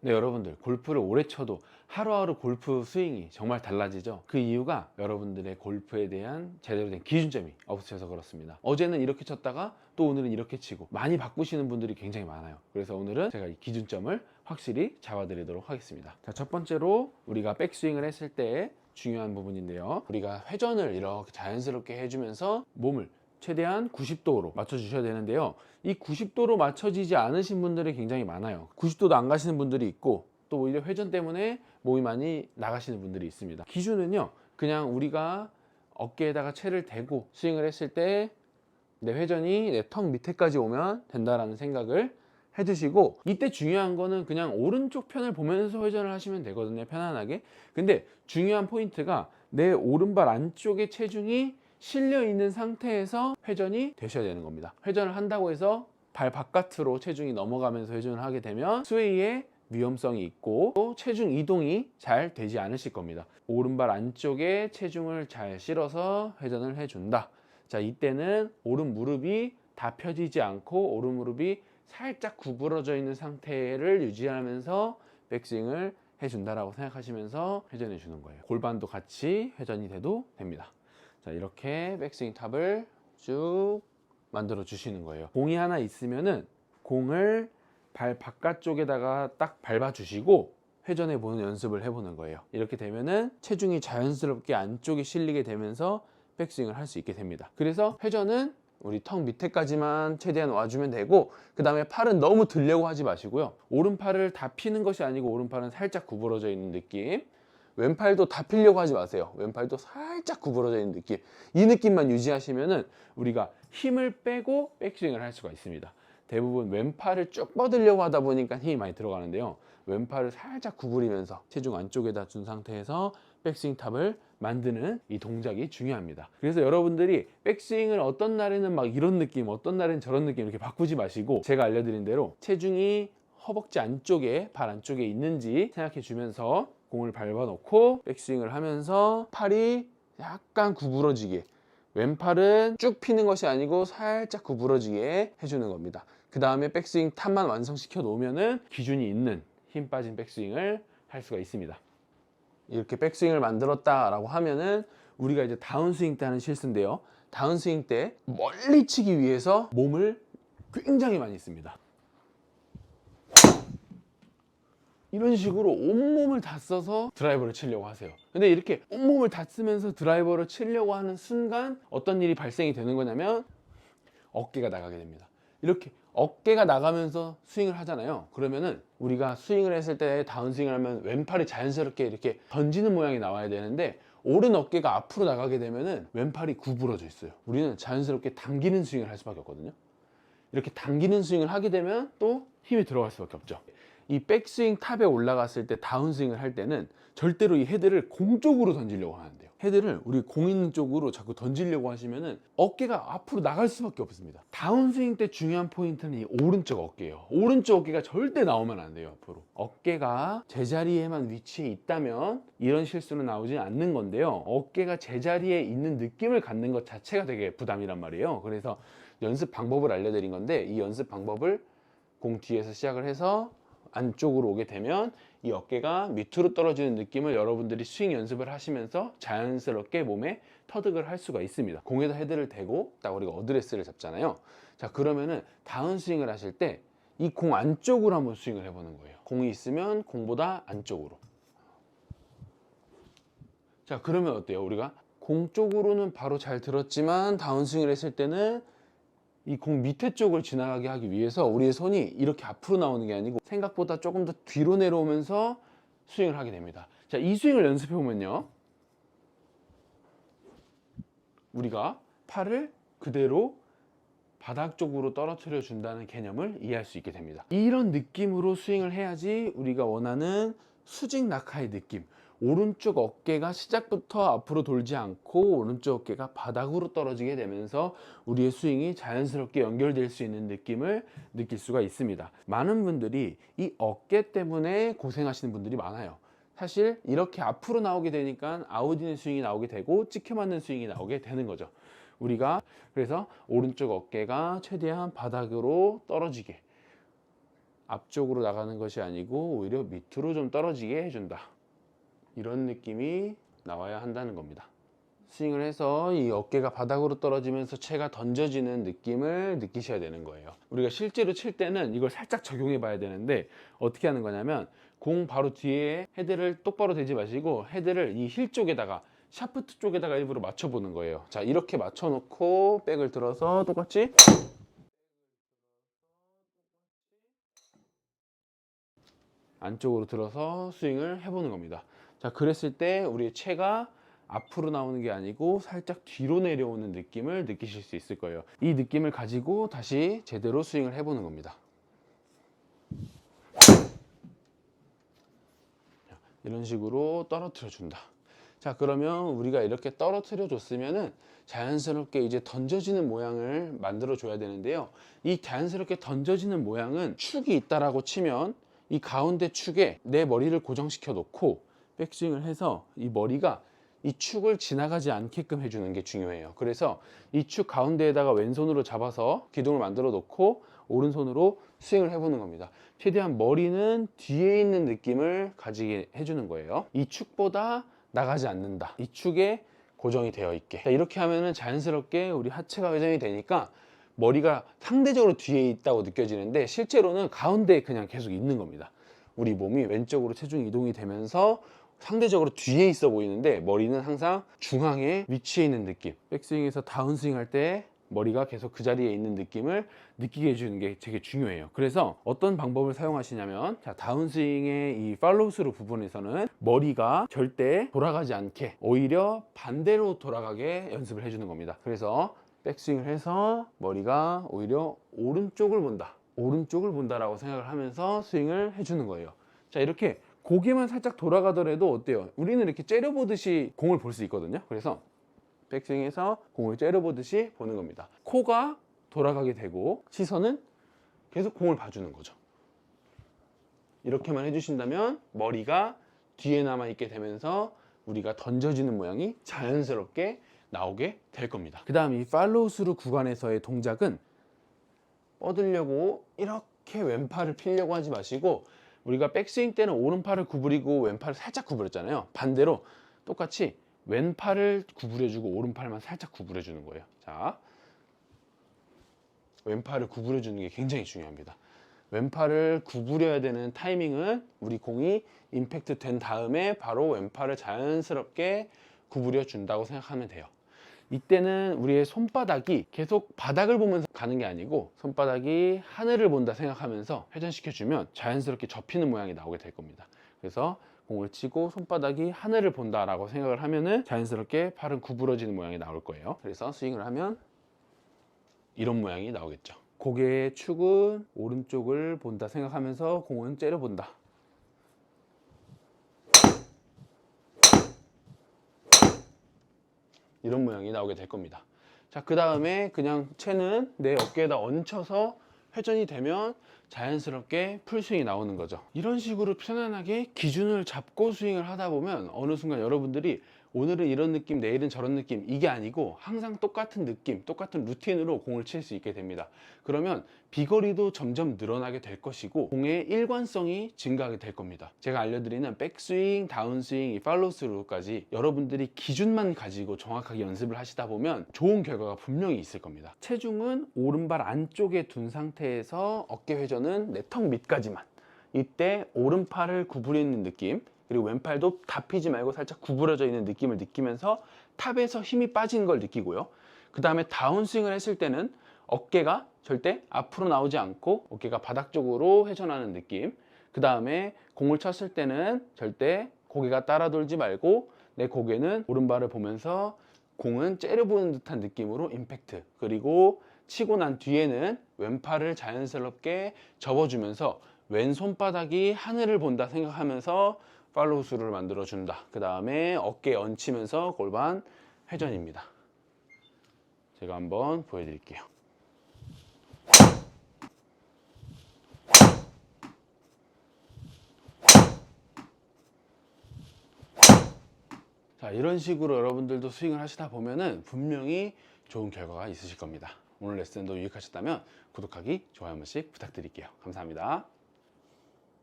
네, 여러분들 골프를 오래 쳐도 하루하루 골프 스윙이 정말 달라지죠. 그 이유가 여러분들의 골프에 대한 제대로 된 기준점이 없으셔서 그렇습니다. 어제는 이렇게 쳤다가 또 오늘은 이렇게 치고 많이 바꾸시는 분들이 굉장히 많아요. 그래서 오늘은 제가 이 기준점을 확실히 잡아드리도록 하겠습니다. 자, 첫 번째로 우리가 백스윙을 했을 때 중요한 부분인데요, 우리가 회전을 이렇게 자연스럽게 해주면서 몸을 최대한 90도로 맞춰주셔야 되는데요, 이 90도로 맞춰지지 않으신 분들이 굉장히 많아요. 90도도 안 가시는 분들이 있고, 또 오히려 회전 때문에 몸이 많이 나가시는 분들이 있습니다. 기준은요, 그냥 우리가 어깨에다가 채를 대고 스윙을 했을 때 내 회전이 내 턱 밑에까지 오면 된다라는 생각을 해두시고, 이때 중요한 거는 그냥 오른쪽 편을 보면서 회전을 하시면 되거든요, 편안하게. 근데 중요한 포인트가 내 오른발 안쪽에 체중이 실려 있는 상태에서 회전이 되셔야 되는 겁니다. 회전을 한다고 해서 발 바깥으로 체중이 넘어가면서 회전을 하게 되면 스웨이의 위험성이 있고 또 체중 이동이 잘 되지 않으실 겁니다. 오른발 안쪽에 체중을 잘 실어서 회전을 해준다. 자, 이때는 오른 무릎이 다 펴지지 않고 오른 무릎이 살짝 구부러져 있는 상태를 유지하면서 백스윙을 해준다라고 생각하시면서 회전해 주는 거예요. 골반도 같이 회전이 돼도 됩니다. 자, 이렇게 백스윙 탑을 쭉 만들어 주시는 거예요. 공이 하나 있으면은 공을 발 바깥쪽에다가 딱 밟아 주시고 회전해 보는 연습을 해보는 거예요. 이렇게 되면은 체중이 자연스럽게 안쪽에 실리게 되면서 백스윙을 할 수 있게 됩니다. 그래서 회전은 우리 턱 밑에까지만 최대한 와주면 되고, 그 다음에 팔은 너무 들려고 하지 마시고요, 오른팔을 다 피는 것이 아니고 오른팔은 살짝 구부러져 있는 느낌, 왼팔도 다 피려고 하지 마세요. 왼팔도 살짝 구부러져 있는 느낌, 이 느낌만 유지하시면은 우리가 힘을 빼고 백스윙을 할 수가 있습니다. 대부분 왼팔을 쭉 뻗으려고 하다 보니까 힘이 많이 들어가는데요, 왼팔을 살짝 구부리면서 체중 안쪽에다 준 상태에서 백스윙 탑을 만드는 이 동작이 중요합니다. 그래서 여러분들이 백스윙을 어떤 날에는 막 이런 느낌, 어떤 날에는 저런 느낌 이렇게 바꾸지 마시고, 제가 알려드린 대로 체중이 허벅지 안쪽에, 발 안쪽에 있는지 생각해 주면서 공을 밟아 놓고 백스윙을 하면서 팔이 약간 구부러지게, 왼팔은 쭉 피는 것이 아니고 살짝 구부러지게 해주는 겁니다. 그 다음에 백스윙 탑만 완성시켜 놓으면은 기준이 있는 힘 빠진 백스윙을 할 수가 있습니다. 이렇게 백스윙을 만들었다 라고 하면은 우리가 이제 다운스윙 때 하는 실수인데요, 다운스윙 때 멀리 치기 위해서 몸을 굉장히 많이 씁니다. 이런 식으로 온몸을 다 써서 드라이버를 치려고 하세요. 근데 이렇게 온몸을 다 쓰면서 드라이버를 치려고 하는 순간 어떤 일이 발생이 되는 거냐면 어깨가 나가게 됩니다. 이렇게 어깨가 나가면서 스윙을 하잖아요. 그러면은 우리가 스윙을 했을 때 다운스윙을 하면 왼팔이 자연스럽게 이렇게 던지는 모양이 나와야 되는데, 오른 어깨가 앞으로 나가게 되면은 왼팔이 구부러져 있어요. 우리는 자연스럽게 당기는 스윙을 할 수밖에 없거든요. 이렇게 당기는 스윙을 하게 되면 또 힘이 들어갈 수밖에 없죠. 이 백스윙 탑에 올라갔을 때 다운스윙을 할 때는 절대로 이 헤드를 공 쪽으로 던지려고 하는데요, 헤드를 우리 공 있는 쪽으로 자꾸 던지려고 하시면은 어깨가 앞으로 나갈 수밖에 없습니다. 다운스윙 때 중요한 포인트는 이 오른쪽 어깨예요. 오른쪽 어깨가 절대 나오면 안 돼요. 앞으로 어깨가 제자리에만 위치해 있다면 이런 실수는 나오지 않는 건데요, 어깨가 제자리에 있는 느낌을 갖는 것 자체가 되게 부담이란 말이에요. 그래서 연습 방법을 알려드린 건데, 이 연습 방법을 공 뒤에서 시작을 해서 안쪽으로 오게 되면 이 어깨가 밑으로 떨어지는 느낌을 여러분들이 스윙 연습을 하시면서 자연스럽게 몸에 터득을 할 수가 있습니다. 공에다 헤드를 대고 딱 우리가 어드레스를 잡잖아요. 자, 그러면은 다운스윙을 하실 때 이 공 안쪽으로 한번 스윙을 해보는 거예요. 공이 있으면 공보다 안쪽으로. 자, 그러면 어때요? 우리가 공 쪽으로는 바로 잘 들었지만 다운스윙을 했을 때는 이 공 밑에 쪽을 지나가게 하기 위해서 우리의 손이 이렇게 앞으로 나오는 게 아니고 생각보다 조금 더 뒤로 내려오면서 스윙을 하게 됩니다. 자, 이 스윙을 연습해 보면요, 우리가 팔을 그대로 바닥 쪽으로 떨어뜨려 준다는 개념을 이해할 수 있게 됩니다. 이런 느낌으로 스윙을 해야지 우리가 원하는 수직 낙하의 느낌, 오른쪽 어깨가 시작부터 앞으로 돌지 않고 오른쪽 어깨가 바닥으로 떨어지게 되면서 우리의 스윙이 자연스럽게 연결될 수 있는 느낌을 느낄 수가 있습니다. 많은 분들이 이 어깨 때문에 고생하시는 분들이 많아요. 사실 이렇게 앞으로 나오게 되니까 아웃인 스윙이 나오게 되고 찍혀 맞는 스윙이 나오게 되는 거죠. 우리가 그래서 오른쪽 어깨가 최대한 바닥으로 떨어지게, 앞쪽으로 나가는 것이 아니고 오히려 밑으로 좀 떨어지게 해준다. 이런 느낌이 나와야 한다는 겁니다. 스윙을 해서 이 어깨가 바닥으로 떨어지면서 채가 던져지는 느낌을 느끼셔야 되는 거예요. 우리가 실제로 칠 때는 이걸 살짝 적용해 봐야 되는데 어떻게 하는 거냐면 공 바로 뒤에 헤드를 똑바로 대지 마시고 헤드를 이 힐 쪽에다가 샤프트 쪽에다가 일부러 맞춰 보는 거예요. 자, 이렇게 맞춰 놓고 백을 들어서 똑같이 안쪽으로 들어서 스윙을 해보는 겁니다. 자, 그랬을 때 우리의 채가 앞으로 나오는 게 아니고 살짝 뒤로 내려오는 느낌을 느끼실 수 있을 거예요. 이 느낌을 가지고 다시 제대로 스윙을 해보는 겁니다. 이런 식으로 떨어뜨려 준다. 자, 그러면 우리가 이렇게 떨어뜨려 줬으면은 자연스럽게 이제 던져지는 모양을 만들어 줘야 되는데요. 이 자연스럽게 던져지는 모양은 축이 있다라고 치면 이 가운데 축에 내 머리를 고정시켜 놓고 백스윙을 해서 이 머리가 이 축을 지나가지 않게끔 해주는 게 중요해요. 그래서 이 축 가운데에다가 왼손으로 잡아서 기둥을 만들어 놓고 오른손으로 스윙을 해보는 겁니다. 최대한 머리는 뒤에 있는 느낌을 가지게 해주는 거예요. 이 축보다 나가지 않는다. 이 축에 고정이 되어 있게. 자, 이렇게 하면은 자연스럽게 우리 하체가 회전이 되니까 머리가 상대적으로 뒤에 있다고 느껴지는데 실제로는 가운데에 그냥 계속 있는 겁니다. 우리 몸이 왼쪽으로 체중 이동이 되면서 상대적으로 뒤에 있어 보이는데 머리는 항상 중앙에 위치해 있는 느낌. 백스윙에서 다운스윙 할 때 머리가 계속 그 자리에 있는 느낌을 느끼게 해주는 게 되게 중요해요. 그래서 어떤 방법을 사용하시냐면, 자, 다운스윙의 이 팔로우 스루 부분에서는 머리가 절대 돌아가지 않게 오히려 반대로 돌아가게 연습을 해주는 겁니다. 그래서 백스윙을 해서 머리가 오히려 오른쪽을 본다, 오른쪽을 본다라고 생각을 하면서 스윙을 해주는 거예요. 자, 이렇게 고개만 살짝 돌아가더라도 어때요? 우리는 이렇게 째려보듯이 공을 볼 수 있거든요. 그래서 백스윙에서 공을 째려보듯이 보는 겁니다. 코가 돌아가게 되고 시선은 계속 공을 봐주는 거죠. 이렇게만 해주신다면 머리가 뒤에 남아있게 되면서 우리가 던져지는 모양이 자연스럽게 나오게 될 겁니다. 그 다음 이 팔로우 스루 구간에서의 동작은 뻗으려고 이렇게 왼팔을 피려고 하지 마시고, 우리가 백스윙 때는 오른팔을 구부리고 왼팔을 살짝 구부렸잖아요. 반대로 똑같이 왼팔을 구부려주고 오른팔만 살짝 구부려주는 거예요. 자, 왼팔을 구부려주는 게 굉장히 중요합니다. 왼팔을 구부려야 되는 타이밍은 우리 공이 임팩트 된 다음에 바로 왼팔을 자연스럽게 구부려 준다고 생각하면 돼요. 이때는 우리의 손바닥이 계속 바닥을 보면서 가는 게 아니고 손바닥이 하늘을 본다 생각하면서 회전시켜 주면 자연스럽게 접히는 모양이 나오게 될 겁니다. 그래서 공을 치고 손바닥이 하늘을 본다 라고 생각을 하면은 자연스럽게 팔은 구부러지는 모양이 나올 거예요. 그래서 스윙을 하면 이런 모양이 나오겠죠. 고개의 축은 오른쪽을 본다 생각하면서 공은 째려본다. 이런 모양이 나오게 될 겁니다. 자, 그 다음에 그냥 채는 내 어깨에다 얹혀서 회전이 되면 자연스럽게 풀스윙이 나오는 거죠. 이런 식으로 편안하게 기준을 잡고 스윙을 하다 보면 어느 순간 여러분들이 오늘은 이런 느낌, 내일은 저런 느낌, 이게 아니고 항상 똑같은 느낌, 똑같은 루틴으로 공을 칠 수 있게 됩니다. 그러면 비거리도 점점 늘어나게 될 것이고 공의 일관성이 증가하게 될 겁니다. 제가 알려드리는 백스윙, 다운스윙, 이 팔로우 스루까지 여러분들이 기준만 가지고 정확하게 연습을 하시다 보면 좋은 결과가 분명히 있을 겁니다. 체중은 오른발 안쪽에 둔 상태에서 어깨 회전은 내 턱 밑까지만, 이때 오른팔을 구부리는 느낌, 그리고 왼팔도 다 피지 말고 살짝 구부러져 있는 느낌을 느끼면서 탑에서 힘이 빠지는 걸 느끼고요. 그 다음에 다운스윙을 했을 때는 어깨가 절대 앞으로 나오지 않고 어깨가 바닥 쪽으로 회전하는 느낌. 그 다음에 공을 쳤을 때는 절대 고개가 따라 돌지 말고 내 고개는 오른발을 보면서 공은 째려보는 듯한 느낌으로 임팩트. 그리고 치고 난 뒤에는 왼팔을 자연스럽게 접어주면서 왼손바닥이 하늘을 본다 생각하면서 팔로우 스루를 만들어 준다. 그 다음에 어깨에 얹히면서 골반 회전입니다. 제가 한번 보여드릴게요. 자, 이런 식으로 여러분들도 스윙을 하시다 보면은 분명히 좋은 결과가 있으실 겁니다. 오늘 레슨도 유익하셨다면 구독하기, 좋아요 한 번씩 부탁드릴게요. 감사합니다.